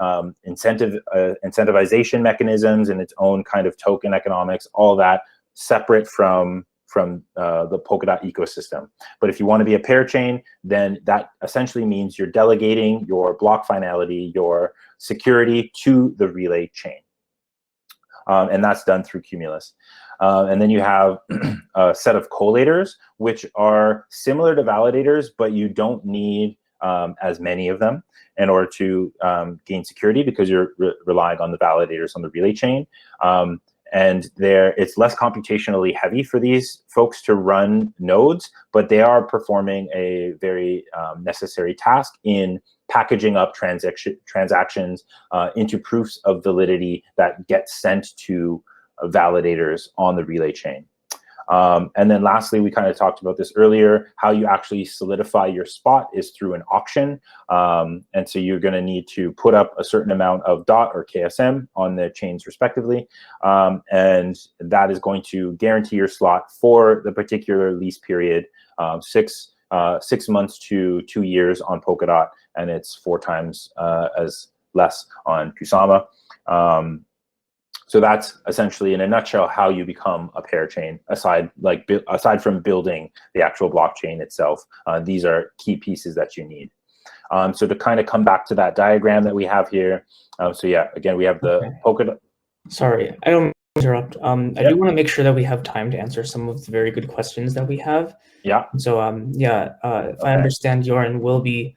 incentivization mechanisms and its own kind of token economics, all that separate from the Polkadot ecosystem. But if you want to be a parachain, then that essentially means you're delegating your block finality, your security to the relay chain. And that's done through Cumulus. And then you have a set of collators, which are similar to validators, but you don't need as many of them in order to gain security, because you're relying on the validators on the relay chain. And it's less computationally heavy for these folks to run nodes, but they are performing a very necessary task in packaging up transactions into proofs of validity that get sent to validators on the relay chain. And then lastly, we kind of talked about this earlier, how you actually solidify your spot is through an auction. And so you're going to need to put up a certain amount of DOT or KSM on the chains respectively. And that is going to guarantee your slot for the particular lease period, 6 months to 2 years on Polkadot, and it's 4 times as less on Kusama. So that's essentially, in a nutshell, how you become a parachain. Aside from building the actual blockchain itself, these are key pieces that you need. So to kind of come back to that diagram that we have here. So yeah, again, we have the Polkadot.
Sorry, I don't interrupt. I do want to make sure that we have time to answer some of the very good questions that we have.
Yeah.
So if I understand, Joran will be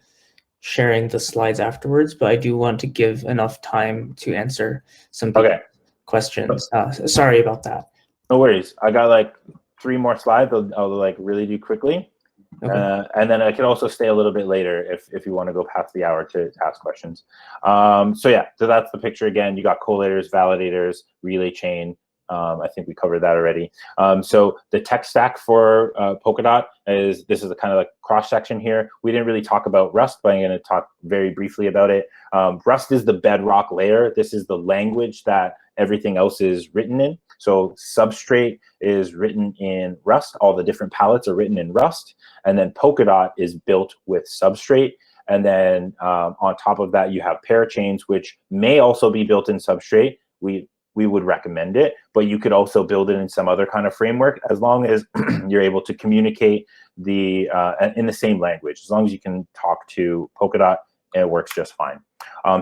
sharing the slides afterwards, but I do want to give enough time to answer some questions. Sorry about that.
No worries. I got like 3 more slides. I'll like really do quickly. Okay. And then I could also stay a little bit later if you want to go past the hour to ask questions. So yeah, so that's the picture again. You got collators, validators, relay chain. I think we covered that already. So the tech stack for Polkadot this is a kind of like cross section here. We didn't really talk about Rust, but I'm going to talk very briefly about it. Rust is the bedrock layer. This is the language that everything else is written in. So Substrate is written in Rust. All the different palettes are written in Rust. And then Polkadot is built with Substrate. And then on top of that, you have Parachains, which may also be built in Substrate. We would recommend it, but you could also build it in some other kind of framework, as long as you're able to communicate in the same language. As long as you can talk to Polkadot, it works just fine.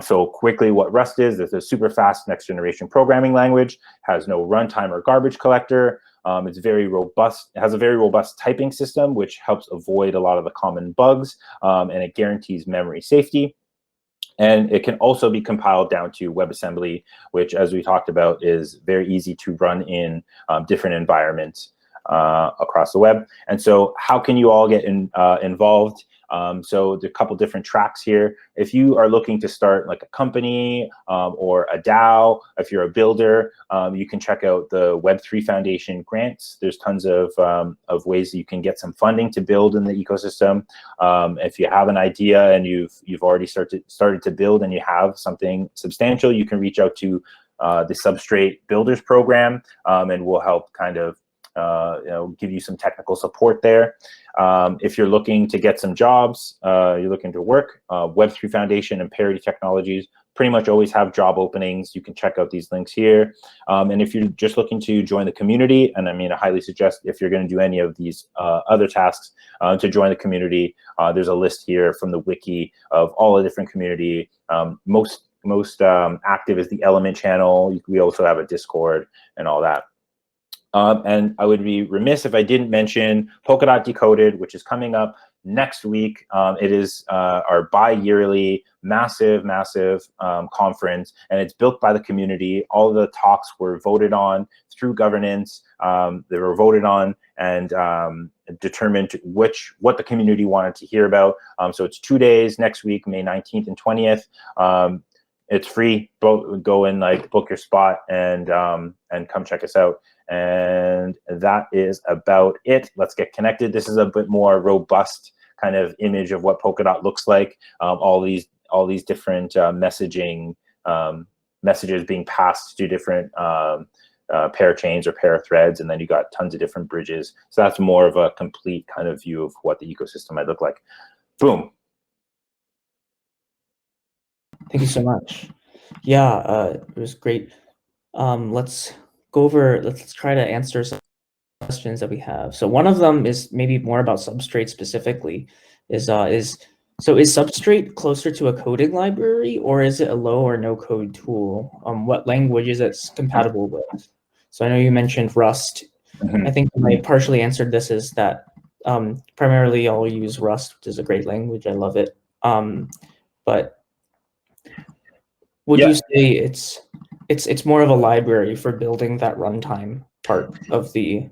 So quickly, what Rust is, it's a super fast next generation programming language, has no runtime or garbage collector. It's very robust. It has a very robust typing system, which helps avoid a lot of the common bugs, and it guarantees memory safety. And it can also be compiled down to WebAssembly, which, as we talked about, is very easy to run in different environments across the web. And so how can you all get involved? So there are a couple different tracks here. If you are looking to start like a company or a DAO, if you're a builder, you can check out the Web3 Foundation grants. There's tons of ways that you can get some funding to build in the ecosystem. If you have an idea and you've already started to build and you have something substantial, you can reach out to the Substrate Builders Program, and we'll help kind of give you some technical support there. If you're looking to get some jobs, you're looking to work, Web3 Foundation and Parity Technologies pretty much always have job openings. You can check out these links here. And if you're just looking to join the community, and I mean, I highly suggest if you're going to do any of these other tasks to join the community, there's a list here from the wiki of all the different community. Most active is the Element channel. We also have a Discord and all that. And I would be remiss if I didn't mention Polka Dot Decoded, which is coming up next week. It is our bi-yearly massive conference, and it's built by the community. All of the talks were voted on through governance. They were voted on, and determined what the community wanted to hear about. So it's 2 days next week, May 19th and 20th. It's free. Go and like book your spot and come check us out. And that is about it. Let's get connected. This is a bit more robust kind of image of what Polkadot looks like. All these different messaging messages being passed to different parachains or parathreads, and then you got tons of different bridges. So that's more of a complete kind of view of what the ecosystem might look like. Boom.
Thank you so much. Yeah, it was great. Let's try to answer some questions that we have. So one of them is maybe more about Substrate specifically. Is Substrate closer to a coding library, or is it a low or no code tool? What language is it compatible with? So I know you mentioned Rust. I think I partially answered this is that primarily I'll use Rust, which is a great language. I love it. But would you say it's more of a library for building that runtime part of the?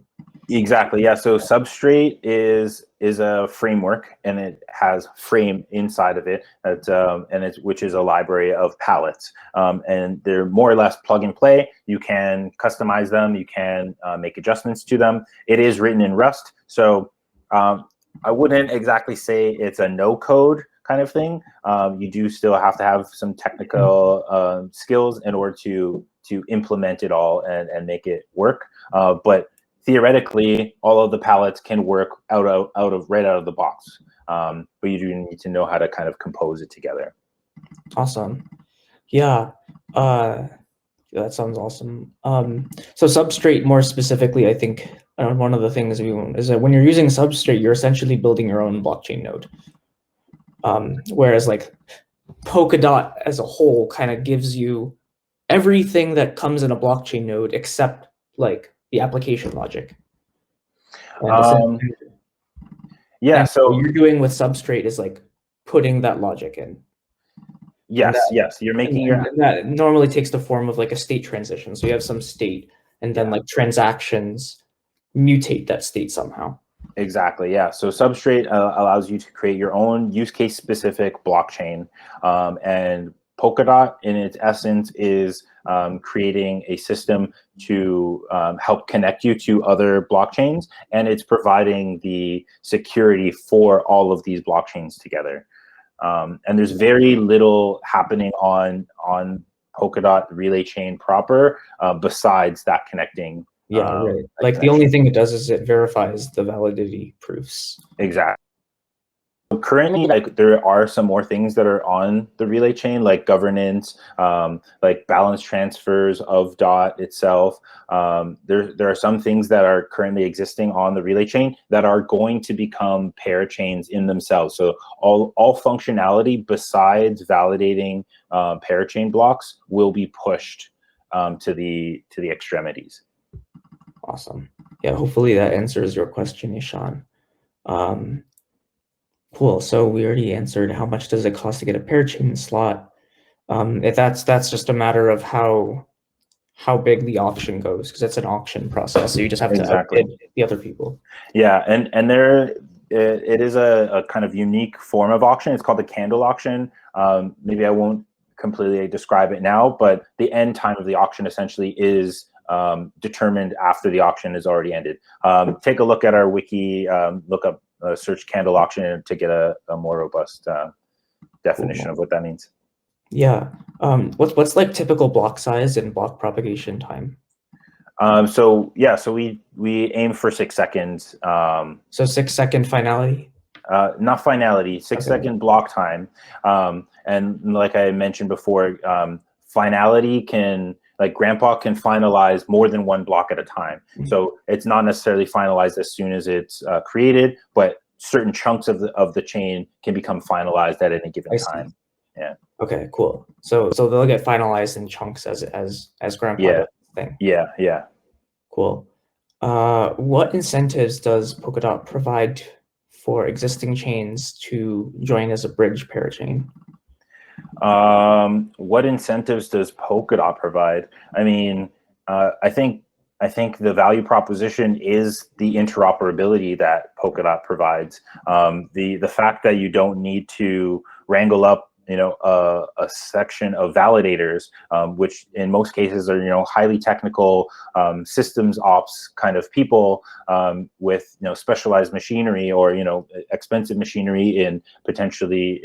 Exactly. Yeah. So Substrate is a framework, and it has frame inside of it. Which is a library of palettes, and they're more or less plug and play. You can customize them. You can make adjustments to them. It is written in Rust, so I wouldn't exactly say it's a no code kind of thing. You do still have to have some technical skills in order to implement it all and make it work. But theoretically, all of the palettes can work right out of the box. But you do need to know how to kind of compose it together.
Awesome. Yeah. That sounds awesome. So Substrate more specifically, I think one of the things we want is that when you're using Substrate, you're essentially building your own blockchain node. Whereas like Polkadot as a whole kind of gives you everything that comes in a blockchain node except like the application logic.
Yeah, so
what you're doing with Substrate is like putting that logic in.
Yes, you're making
that normally takes the form of like a state transition. So you have some state, and then like transactions mutate that state somehow.
Exactly, yeah. So Substrate allows you to create your own use case specific blockchain, and Polkadot in its essence is creating a system to help connect you to other blockchains, and it's providing the security for all of these blockchains together. And there's very little happening on Polkadot relay chain proper besides that connecting.
Yeah, right. Like the only thing it does is it verifies the validity proofs.
Exactly. Currently, like there are some more things that are on the relay chain, like governance, like balance transfers of DOT itself. There are some things that are currently existing on the relay chain that are going to become parachains in themselves. So all functionality besides validating parachain blocks will be pushed to the extremities.
Awesome. Yeah, hopefully that answers your question, Ishan. Cool. So we already answered how much does it cost to get a parachain slot. If that's just a matter of how big the auction goes, because it's an auction process. So you just have to outbid the other people.
Yeah, and it is a kind of unique form of auction. It's called the candle auction. Maybe I won't completely describe it now, but the end time of the auction essentially is determined after the auction is already ended. Take a look at our wiki, look up search candle auction to get a more robust definition of what that means.
Yeah. What's like typical block size and block propagation time?
So we aim for 6 seconds.
So 6 second finality?
Not finality, 6 second block time. And like I mentioned before, finality can, like Grandpa can finalize more than one block at a time. So it's not necessarily finalized as soon as it's created, but certain chunks of the chain can become finalized at any given time. Yeah.
Okay, cool. So they'll get finalized in chunks as Grandpa does thing.
Yeah.
Cool. What incentives does Polkadot provide for existing chains to join as a bridge parachain?
What incentives does Polkadot provide? I mean, I think I think the value proposition is the interoperability that Polkadot provides. The fact that you don't need to wrangle up a section of validators, which in most cases are highly technical systems ops kind of people with specialized machinery or expensive machinery in potentially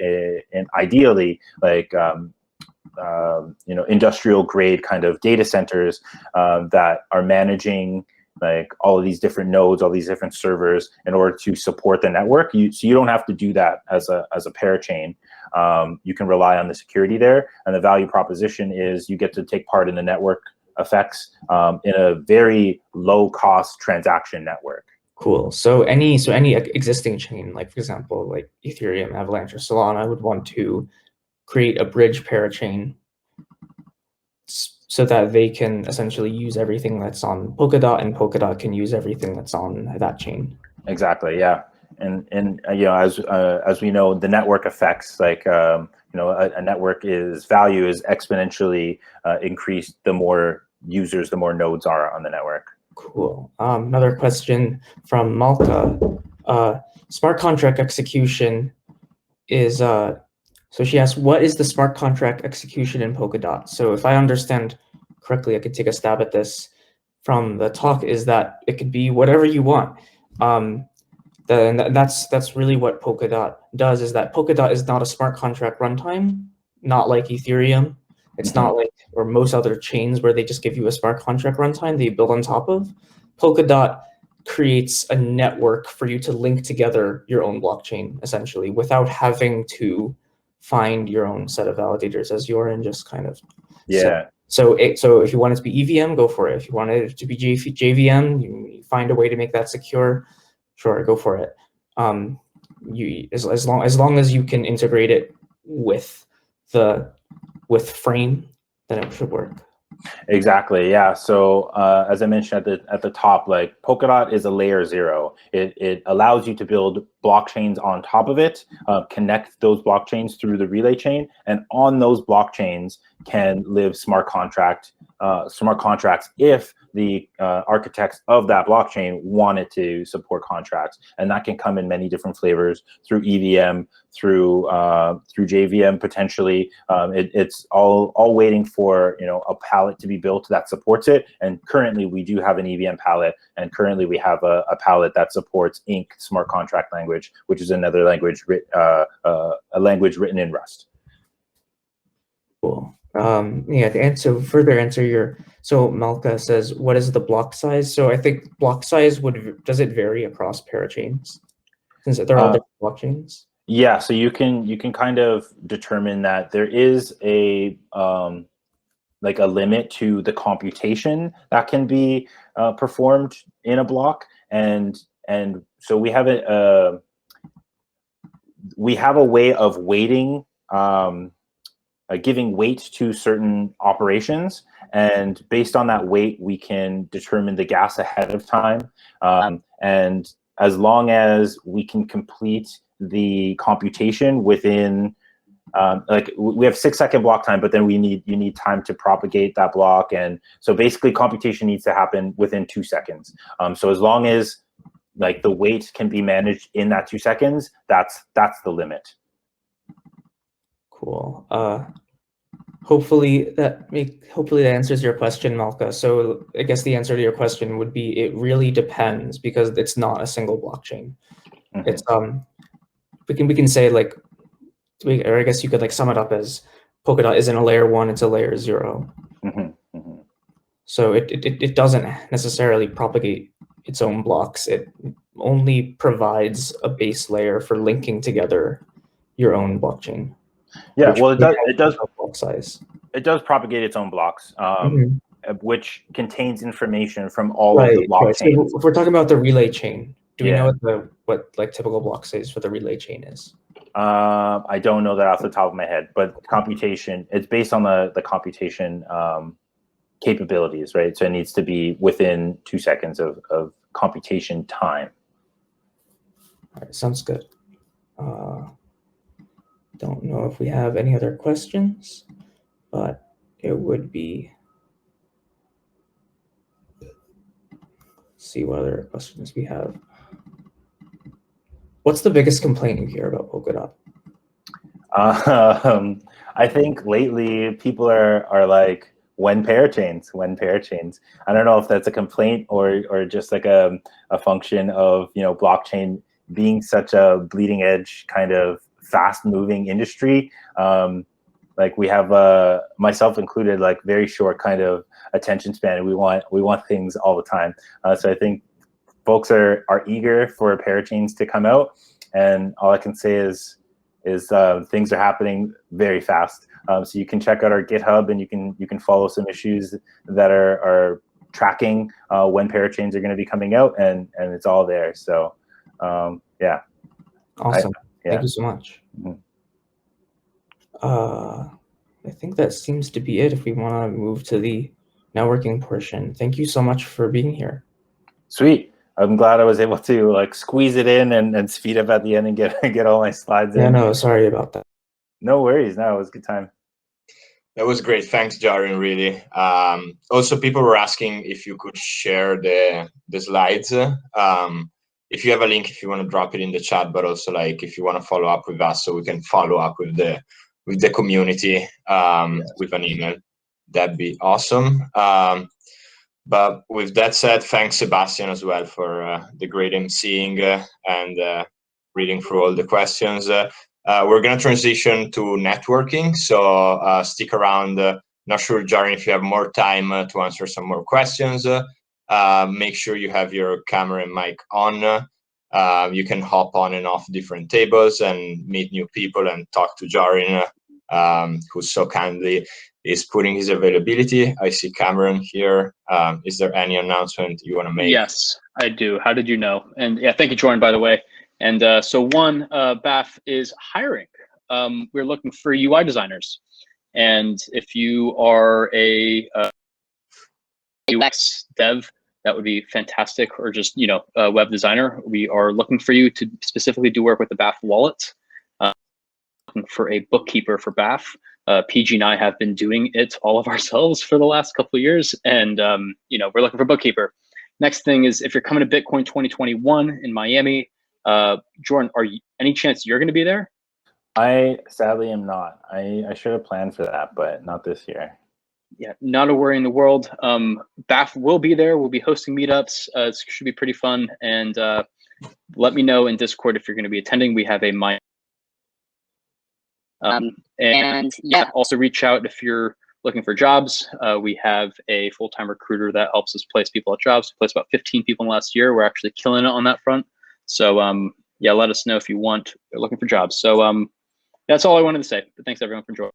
and ideally like industrial grade kind of data centers that are managing like all of these different nodes, all these different servers in order to support the network. So you don't have to do that as a parachain. You can rely on the security there, and the value proposition is you get to take part in the network effects in a very low cost transaction network.
Cool. So any existing chain, like for example, like Ethereum, Avalanche, or Solana, would want to create a bridge parachain so that they can essentially use everything that's on Polkadot, and Polkadot can use everything that's on that chain.
Exactly. Yeah. And as we know, the network effects, like a network value is exponentially increased the more users, the more nodes are on the network.
Cool. Another question from Malka. Smart contract execution is so she asks, what is the smart contract execution in Polkadot? So if I understand correctly, I could take a stab at this from the talk, is that it could be whatever you want. That's really what Polkadot does, is that Polkadot is not a smart contract runtime, not like Ethereum. It's not like, or most other chains where they just give you a smart contract runtime that you build on top of. Polkadot creates a network for you to link together your own blockchain, essentially, without having to find your own set of validators as you're in, just kind of.
Yeah.
So if you want it to be EVM, go for it. If you want it to be JVM, you find a way to make that secure. Sure, go for it. As long as you can integrate it with Frame, then it should work.
Exactly. Yeah. So as I mentioned at the top, like Polkadot is a layer 0. It allows you to build blockchains on top of it, connect those blockchains through the relay chain, and on those blockchains can live smart contracts if the architects of that blockchain wanted to support contracts, and that can come in many different flavors through EVM, through JVM potentially. It's all waiting for a pallet to be built that supports it. And currently we do have an EVM pallet, and currently we have a pallet that supports Inc smart contract language, which is another language a language written in Rust.
Cool. Yeah, to further answer your, so Malka says, what is the block size? So I think block size does it vary across parachains, since they're all different blockchains?
Yeah, so you can kind of determine that there is a like a limit to the computation that can be performed in a block, and so we have a way of weighting, giving weight to certain operations, and based on that weight, we can determine the gas ahead of time, and as long as we can complete the computation within, like we have 6-second block time, but then you need time to propagate that block, and so basically computation needs to happen within 2 seconds. So as long as like the weight can be managed in that 2 seconds, that's the limit.
Cool. Hopefully that answers your question, Malka. So I guess the answer to your question would be, it really depends, because it's not a single blockchain. Mm-hmm. It's we can say, like, or I guess you could like sum it up as Polkadot isn't a layer 1, it's a layer 0. Mm-hmm. Mm-hmm. So it doesn't necessarily propagate its own blocks. It only provides a base layer for linking together your own blockchain.
Yeah, well, it does
block size.
It does propagate its own blocks, which contains information from all of the blockchains.
Right. So if we're talking about the relay chain, do we know what like typical block size for the relay chain is?
I don't know that off the top of my head, but computation, it's based on the computation capabilities, right? So it needs to be within 2 seconds of computation time.
All right, sounds good. Don't know if we have any other questions, but it would be see what other questions we have. What's the biggest complaint you hear about Polkadot?
I think lately people are like, when parachains? I don't know if that's a complaint or just like a function of, you know, blockchain being such a bleeding edge kind of fast moving industry. Like we have myself included, like very short kind of attention span, and we want things all the time. So I think folks are eager for parachains to come out, and all I can say is things are happening very fast. So you can check out our GitHub, and you can follow some issues that are tracking when parachains are going to be coming out, and it's all there. So yeah.
Awesome.
Yeah.
Thank you so much.
Mm-hmm.
I think that seems to be it if we want to move to the networking portion. Thank you so much for being here.
Sweet. I'm glad I was able to like squeeze it in and speed up at the end and get all my slides in.
Yeah, no, sorry about that.
No worries. No, it was a good time.
That was great. Thanks, Jarin, really. Also, people were asking if you could share the slides. If you have a link, if you want to drop it in the chat, but also like if you want to follow up with us so we can follow up with the community with an email, that'd be awesome. But with that said, thanks, Sebastian, as well for the great emceeing and reading through all the questions. We're going to transition to networking, so stick around. Not sure, Jarin, if you have more time to answer some more questions. Make sure you have your camera and mic on. You can hop on and off different tables and meet new people and talk to Jarin, who so kindly is putting his availability. I see Cameron here. Is there any announcement you want to make?
Yes, I do. How did you know? And yeah, thank you, Jordan, by the way. And so one, BAF is hiring. We're looking for UI designers. And if you are a UX dev, that would be fantastic. Or just, you know, a web designer. We are looking for you to specifically do work with the BAF wallet. Looking for a bookkeeper for BAF. PG and I have been doing it all of ourselves for the last couple of years. And, you know, we're looking for a bookkeeper. Next thing is, if you're coming to Bitcoin 2021 in Miami, Jordan, any chance you're going to be there?
I sadly am not. I should have planned for that, but not this year.
Yeah, not a worry in the world. BAF will be there. We'll be hosting meetups. It should be pretty fun. And let me know in Discord if you're going to be attending. We have a and yeah, also reach out if you're looking for jobs. We have a full-time recruiter that helps us place people at jobs. We placed about 15 people in the last year. We're actually killing it on that front. So yeah, let us know if you want. They're looking for jobs. So that's all I wanted to say. But thanks everyone for joining.